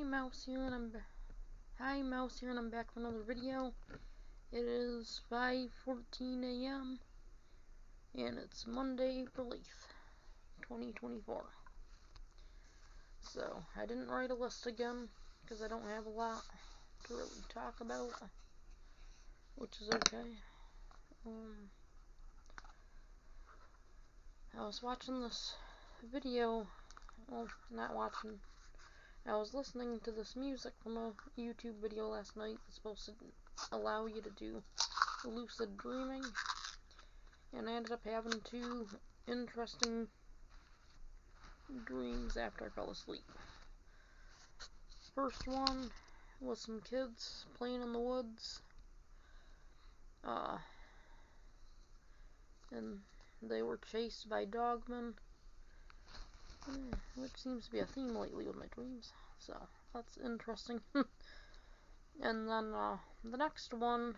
Hi Mouse here, and I'm back for another video. It is 5:14 a.m. and it's Monday, April 8th, 2024. So I didn't write a list again because I don't have a lot to really talk about, which is okay. I was watching this video. Well, not watching. I was listening to this music from a YouTube video last night that's supposed to allow you to do lucid dreaming, and I ended up having two interesting dreams after I fell asleep. First one was some kids playing in the woods, and they were chased by dogmen, which seems to be a theme lately with my dreams, so that's interesting. And then the next one,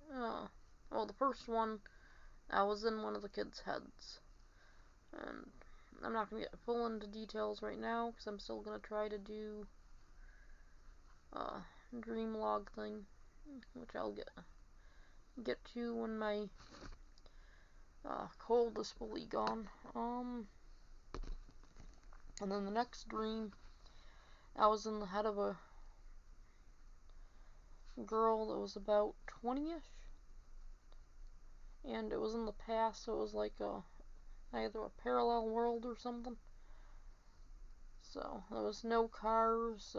the first one, I was in one of the kids' heads, and I'm not going to get full into details right now because I'm still going to try to do dream log thing, which I'll get to when my cold is fully gone. And then the next dream, I was in the head of a girl that was about 20-ish, and it was in the past, so it was like either a parallel world or something. So there was no cars.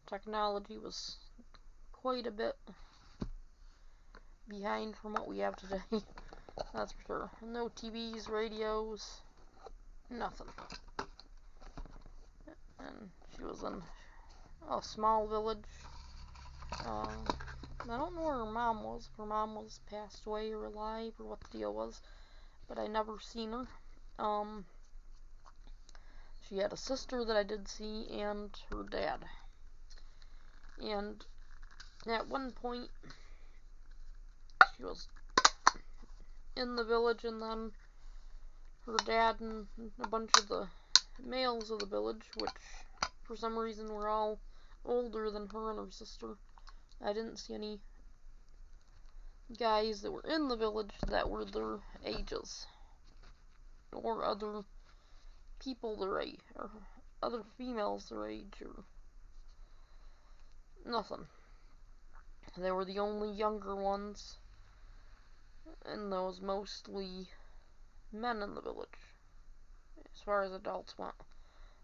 Technology was quite a bit behind from what we have today. That's for sure. No TVs, radios, nothing. And she was in a small village. I don't know where her mom was. If her mom was passed away or alive or what the deal was, but I never seen her. She had a sister that I did see, and her dad. And at one point, she was in the village, and then her dad and a bunch of the males of the village, which for some reason were all older than her and her sister. I didn't see any guys that were in the village that were their ages, or other people their age, or other females their age, or nothing. They were the only younger ones, and those mostly men in the village, as far as adults went.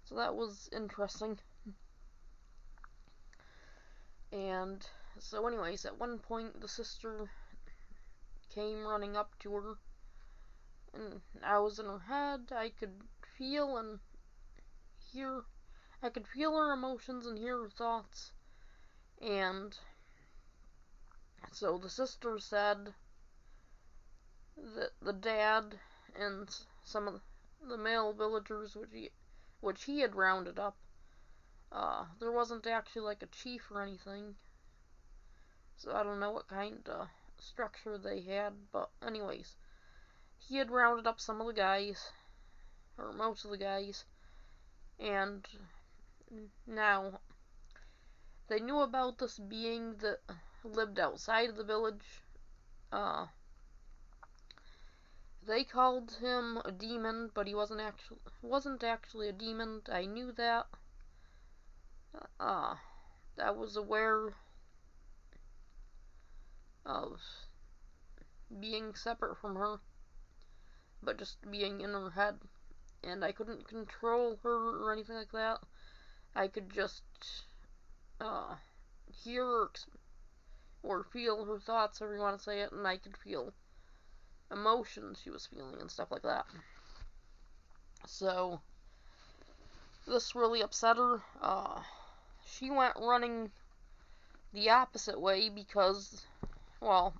So that was interesting. And so anyways, at one point the sister came running up to her, and I was in her head. I could feel her emotions and hear her thoughts. And so the sister said that the dad and some of the male villagers which he had rounded up, there wasn't actually like a chief or anything, so I don't know what kind of structure they had, but anyways, he had rounded up some of the guys, or most of the guys, and now they knew about this being that lived outside of the village. They called him a demon, but he wasn't actually a demon. I knew that. I was aware of being separate from her, but just being in her head, and I couldn't control her or anything like that. I could just hear her or feel her thoughts, however you want to say it, and I could feel emotions she was feeling and stuff like that. So this really upset her. She went running the opposite way because, well,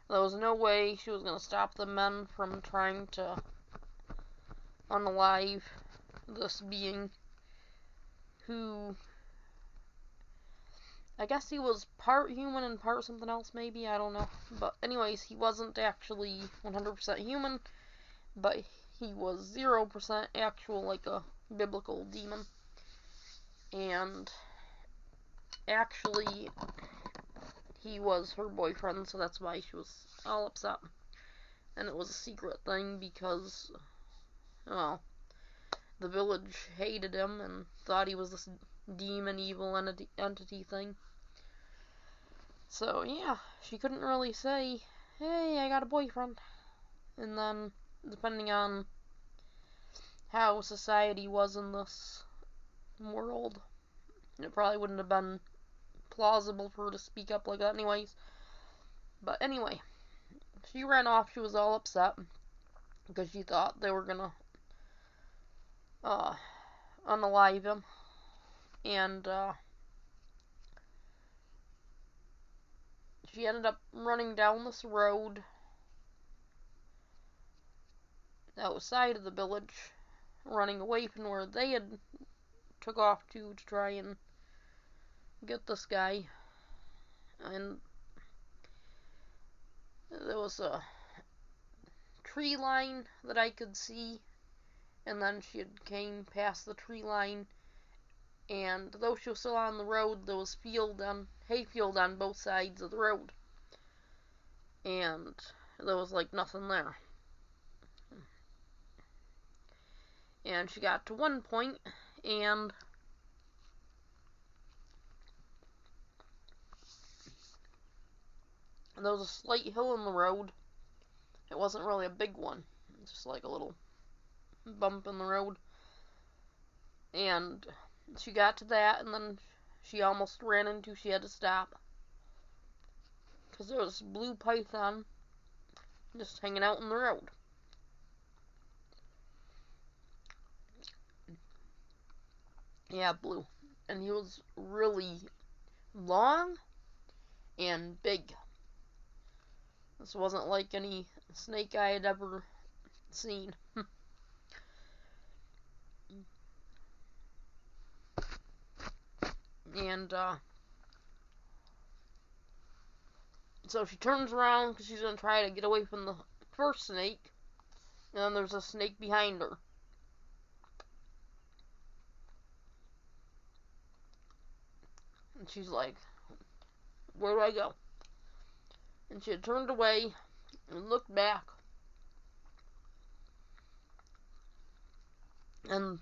there was no way she was going to stop the men from trying to unalive this being who, I guess he was part human and part something else, maybe, I don't know. But anyways, he wasn't actually 100% human, but he was 0% actual, like a biblical demon. And actually, he was her boyfriend, so that's why she was all upset. And it was a secret thing because, well, the village hated him and thought he was this demon, evil entity thing. So, yeah, she couldn't really say, hey, I got a boyfriend. And then, depending on how society was in this world, it probably wouldn't have been plausible for her to speak up like that anyways. But anyway, she ran off. She was all upset because she thought they were gonna unalive him. And she ended up running down this road outside of the village, running away from where they had took off to try and get this guy. And there was a tree line that I could see, and then she had came past the tree line, and though she was still on the road, there was hayfield on both sides of the road, and there was like nothing there. And she got to one point, and there was a slight hill in the road. It wasn't really a big one, just like a little bump in the road. And she got to that, and then she almost ran into, she had to stop, because there was blue python just hanging out in the road. Yeah, blue. And he was really long and big. This wasn't like any snake I had ever seen. And so she turns around because she's going to try to get away from the first snake. And then there's a snake behind her. And she's like, where do I go? And she had turned away and looked back. And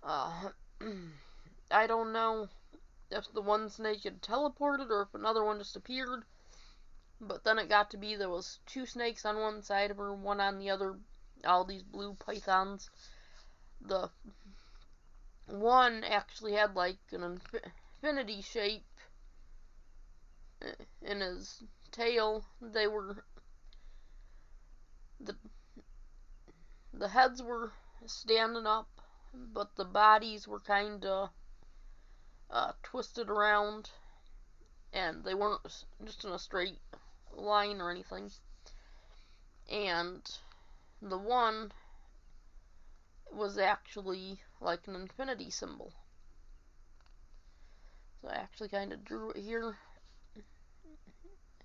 I don't know if the one snake had teleported or if another one just appeared. But then it got to be there was two snakes on one side of her, one on the other, all these blue pythons. The one actually had like an infinity shape in his tail. They were the heads were standing up, but the bodies were kind of twisted around, and they weren't just in a straight line or anything. And the one was actually like an infinity symbol. So I actually kind of drew it here,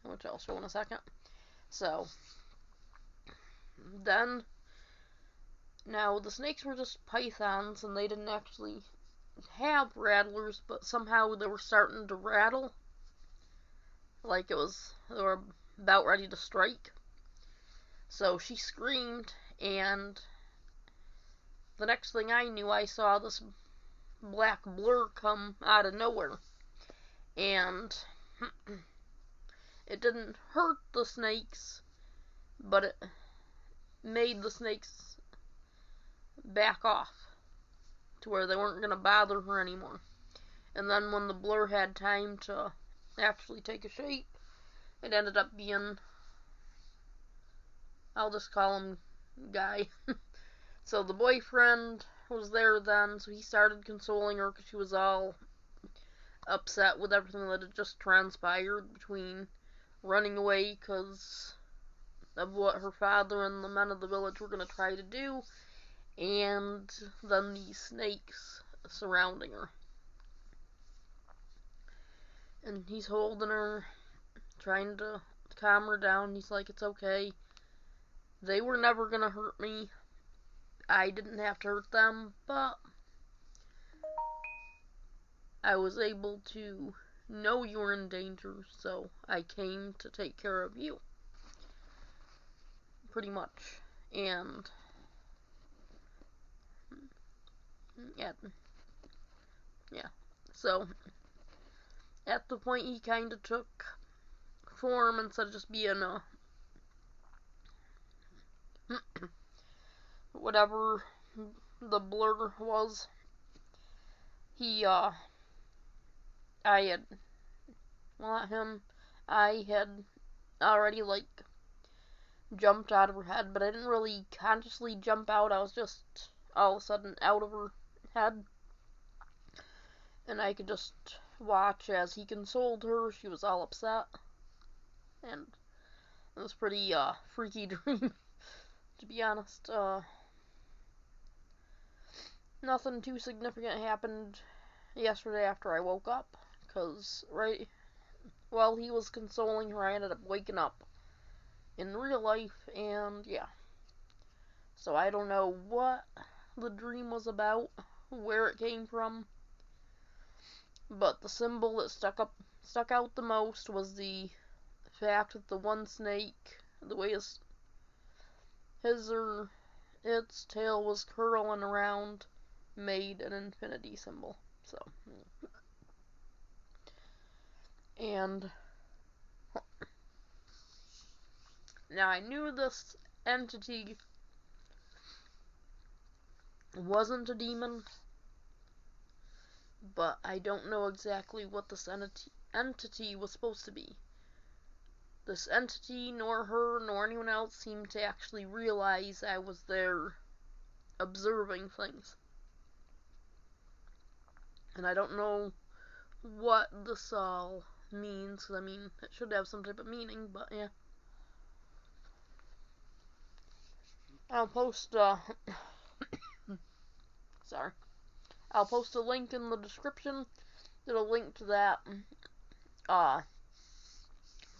which I'll show in a second. So then, now the snakes were just pythons, and they didn't actually have rattlers, but somehow they were starting to rattle, like they were about ready to strike. So she screamed, and the next thing I knew, I saw this black blur come out of nowhere. And it didn't hurt the snakes, but it made the snakes back off to where they weren't going to bother her anymore. And then when the blur had time to actually take a shape, it ended up being, I'll just call him Guy. So the boyfriend was there then, so he started consoling her because she was all upset with everything that had just transpired between running away because of what her father and the men of the village were going to try to do, and then these snakes surrounding her. And he's holding her, trying to calm her down. He's like, it's okay. They were never going to hurt me. I didn't have to hurt them, but I was able to know you were in danger, so I came to take care of you. Pretty much. And yeah. So at the point he kind of took form instead of just being a whatever the blur was. I had, well, not him, I had already, like, jumped out of her head, but I didn't really consciously jump out. I was just all of a sudden out of her head. And I could just watch as he consoled her. She was all upset. And it was pretty, freaky dream, to be honest. Nothing too significant happened yesterday after I woke up, because right while he was consoling her, I ended up waking up in real life, and yeah. So I don't know what the dream was about, where it came from, but the symbol that stuck out the most was the fact that the one snake, the way its tail was curling around, made an infinity symbol. So, and now I knew this entity wasn't a demon, but I don't know exactly what this entity was supposed to be. This entity, nor her, nor anyone else seemed to actually realize I was there observing things. And I don't know what this all means, because I mean, it should have some type of meaning, but yeah. I'll post, sorry. I'll post a link in the description. It'll link to that,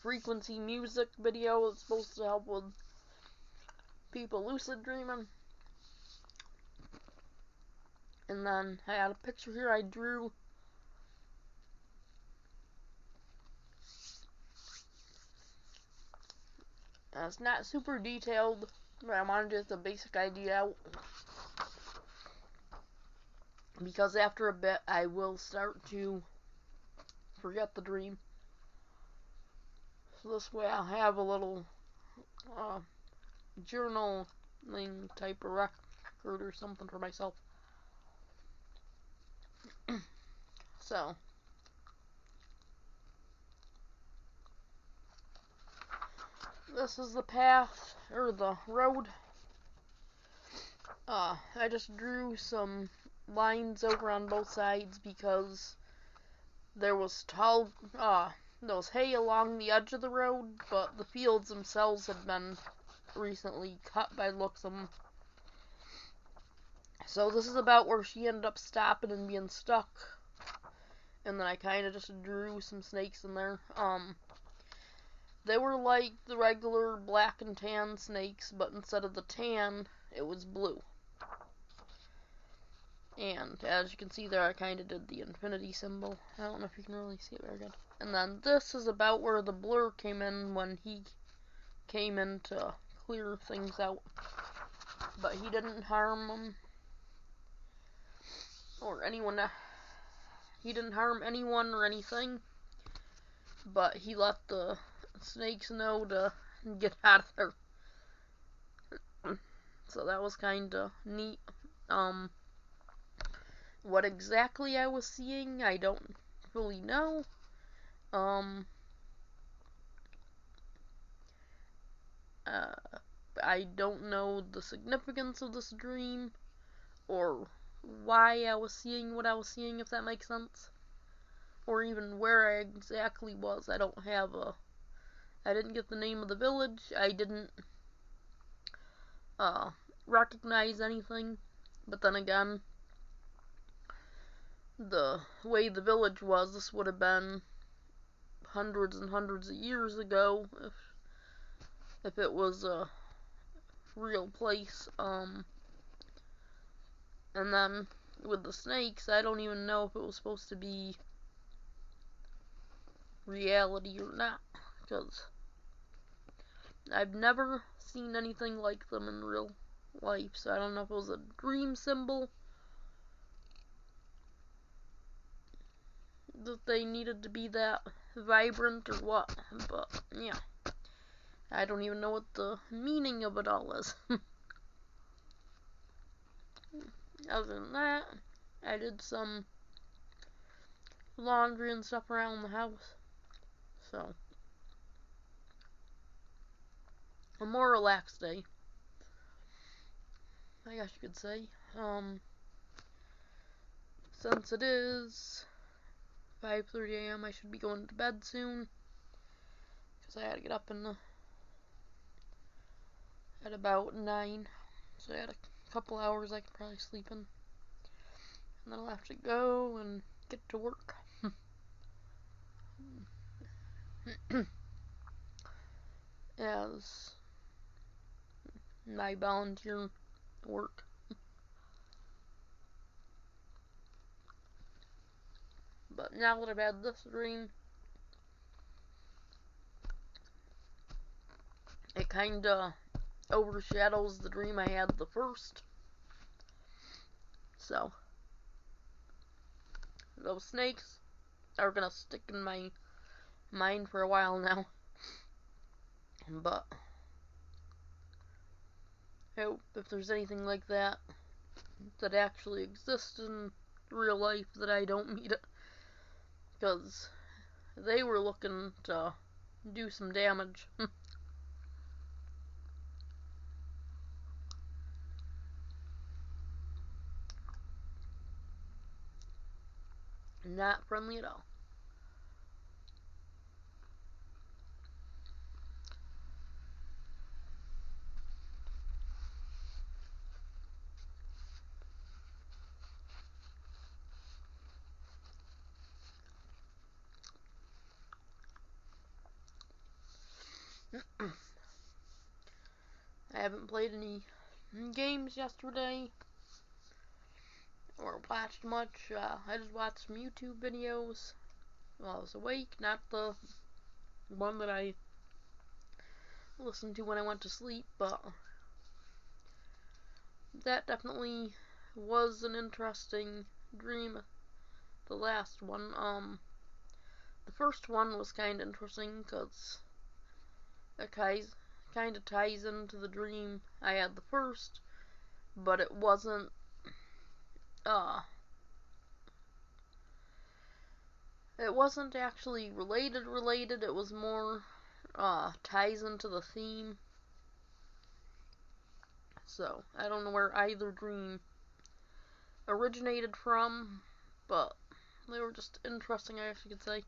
frequency music video that's supposed to help with people lucid dreaming. And then I had a picture here I drew. It's not super detailed, but I wanted to get the basic idea out. Because after a bit, I will start to forget the dream. So this way I'll have a little journaling type of record or something for myself. So, this is the path, or the road. I just drew some lines over on both sides because there was there was hay along the edge of the road, but the fields themselves had been recently cut by the looks of them. So this is about where she ended up stopping and being stuck. And then I kind of just drew some snakes in there. They were like the regular black and tan snakes, but instead of the tan, it was blue. And as you can see there, I kind of did the infinity symbol. I don't know if you can really see it very good. And then this is about where the blur came in when he came in to clear things out. But he didn't harm them or anyone. He didn't harm anyone or anything. But he let the snakes know to get out of there. So that was kind of neat. What exactly I was seeing, I don't really know. I don't know the significance of this dream, or why I was seeing what I was seeing, if that makes sense. Or even where I exactly was. I didn't get the name of the village. I didn't, recognize anything. But then again, the way the village was, this would have been hundreds and hundreds of years ago if it was a real place. And then with the snakes, I don't even know if it was supposed to be reality or not, because I've never seen anything like them in real life, so I don't know if it was a dream symbol that they needed to be that vibrant or what, but yeah, I don't even know what the meaning of it all is. Other than that, I did some laundry and stuff around the house, so a more relaxed day, I guess you could say. Since it is 5:30 a.m., I should be going to bed soon, because I had to get up at about 9, so I had a couple hours I could probably sleep in, and then I'll have to go and get to work. As my volunteer work. But now that I've had this dream, it kinda overshadows the dream I had the first. So, those snakes are gonna stick in my mind for a while now. But, I hope if there's anything like that that actually exists in real life that I don't meet it. Because they were looking to do some damage. Not friendly at all. I haven't played any games yesterday or watched much. I just watched some YouTube videos while I was awake, not the one that I listened to when I went to sleep, but that definitely was an interesting dream. The last one, the first one was kind of interesting because it kind of ties into the dream I had the first, but it wasn't, actually related, it was more, ties into the theme. So, I don't know where either dream originated from, but they were just interesting, I guess you could say.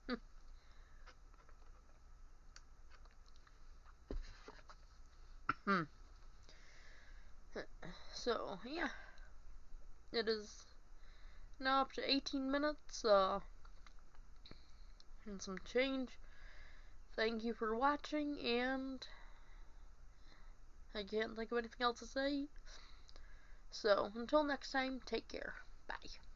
So, yeah. It is now up to 18 minutes, and some change. Thank you for watching, and I can't think of anything else to say. So, until next time, take care. Bye.